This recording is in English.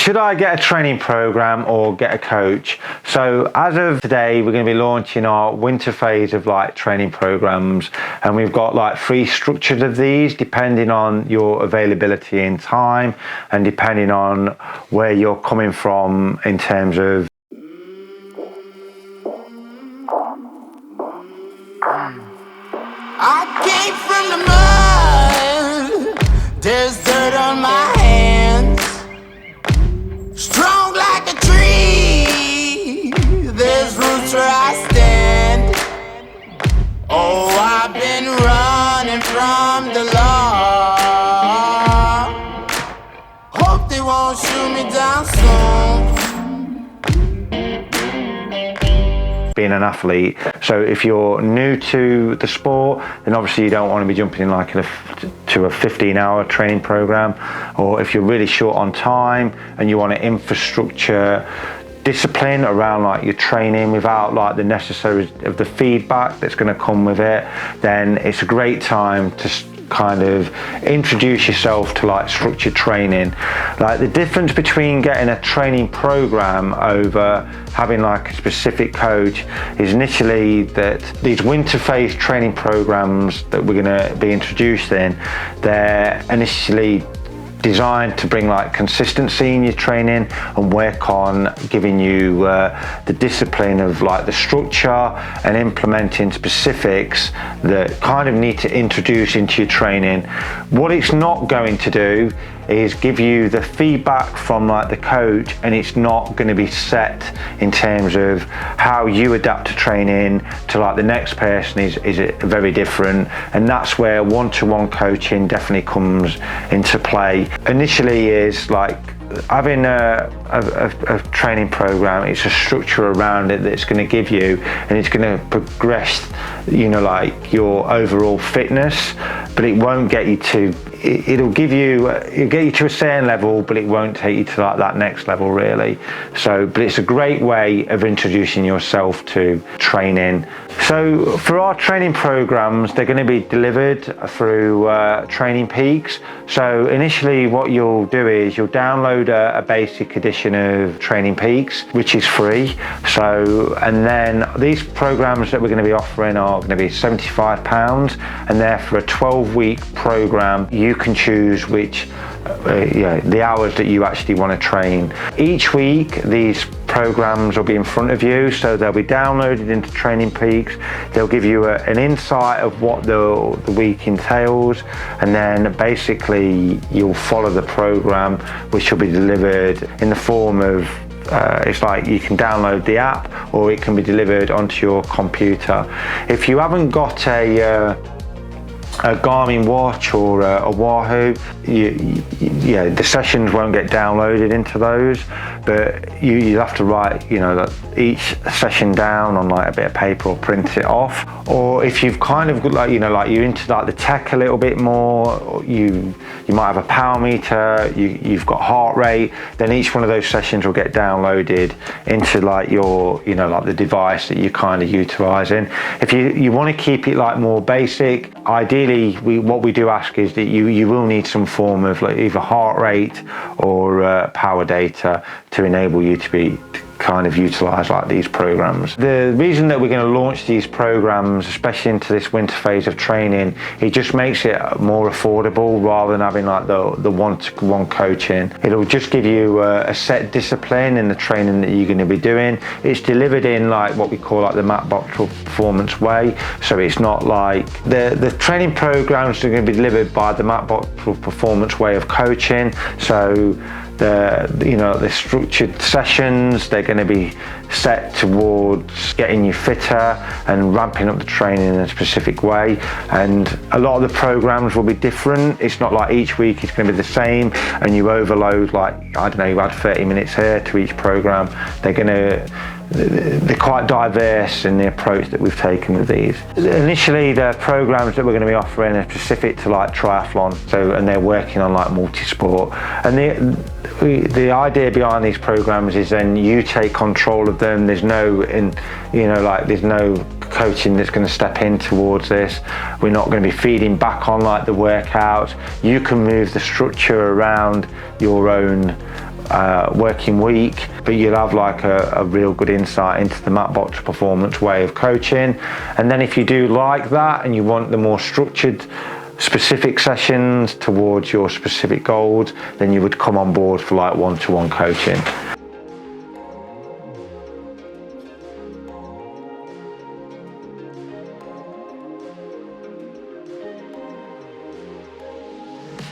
Should I get a training program or get a coach? So as of today, we're going to be launching our winter phase of like training programs, and we've got like 3 structures of these depending on your availability in time and depending on where you're coming from in terms of I came from the mud, there's dirt on my hands. Strong like a tree, there's roots where I stand. Oh, I've been running from the law. Hope they won't shoot me down soon. being an athlete. So if you're new to the sport, then obviously you don't want to be jumping in like to a 15-hour training program. Or if you're really short on time and you want an infrastructure discipline around like your training without like the necessary of the feedback that's going to come with it, then it's a great time to kind of introduce yourself to like structured training. Like the difference between getting a training program over having like a specific coach is initially that these winter phase training programs that we're going to be introducing, they're initially designed to bring like consistency in your training and work on giving you the discipline of like the structure and implementing specifics that kind of need to introduce into your training. What it's not going to do is give you the feedback from like the coach, and it's not going to be set in terms of how you adapt to training to like the next person is very different, and that's where one-to-one coaching definitely comes into play. Initially is like having a training program, it's a structure around it that's going to give you, and it's going to progress, you know, like your overall fitness, but it won't get you to, it'll get you to a certain level, but it won't take you to like that next level really. So, but it's a great way of introducing yourself to training. So for our training programs, they're going to be delivered through Training Peaks. So initially what you'll do is you'll download a basic edition of Training Peaks, which is free. So, and then these programs that we're going to be offering are going to be £75, and they're for a 12-week program. You can choose which the hours that you actually want to train. Each week these programs will be in front of you, so they'll be downloaded into Training Peaks. They'll give you an insight of what the week entails, and then basically you'll follow the program, which will be delivered in the form of it's like you can download the app, or it can be delivered onto your computer. If you haven't got a Garmin watch or a Wahoo, the sessions won't get downloaded into those, but you'll have to write, you know, each session down on like a bit of paper or print it off. Or if you've kind of got like, you know, like you're into like the tech a little bit more, or you might have a power meter, you've got heart rate, then each one of those sessions will get downloaded into like your, you know, like the device that you're kind of utilizing. If you want to keep it like more basic, ideally what we do ask is that you will need some form of like either heart rate or power data to enable you to kind of utilize like these programs. The reason that we're going to launch these programs, especially into this winter phase of training, it just makes it more affordable rather than having like the one-to-one coaching. It'll just give you a set discipline in the training that you're going to be doing. It's delivered in like what we call like the Matt Bottrell Performance Way. So it's not like the training programs are going to be delivered by the Matt Bottrell Performance Way of coaching. So the structured sessions, they're going to be set towards getting you fitter and ramping up the training in a specific way, and a lot of the programs will be different. It's not like each week is going to be the same and you overload, like, I don't know, you add 30 minutes here to each program. They're quite diverse in the approach that we've taken with these. Initially, the programs that we're going to be offering are specific to like triathlon, and they're working on like multi-sport. And the idea behind these programs is then you take control of them. There's no coaching that's going to step in towards this. We're not going to be feeding back on like the workouts. You can move the structure around your own working week, but you'll have like a real good insight into the Matt Botcher Performance way of coaching. And then if you do like that and you want the more structured specific sessions towards your specific goals, then you would come on board for like one-to-one coaching.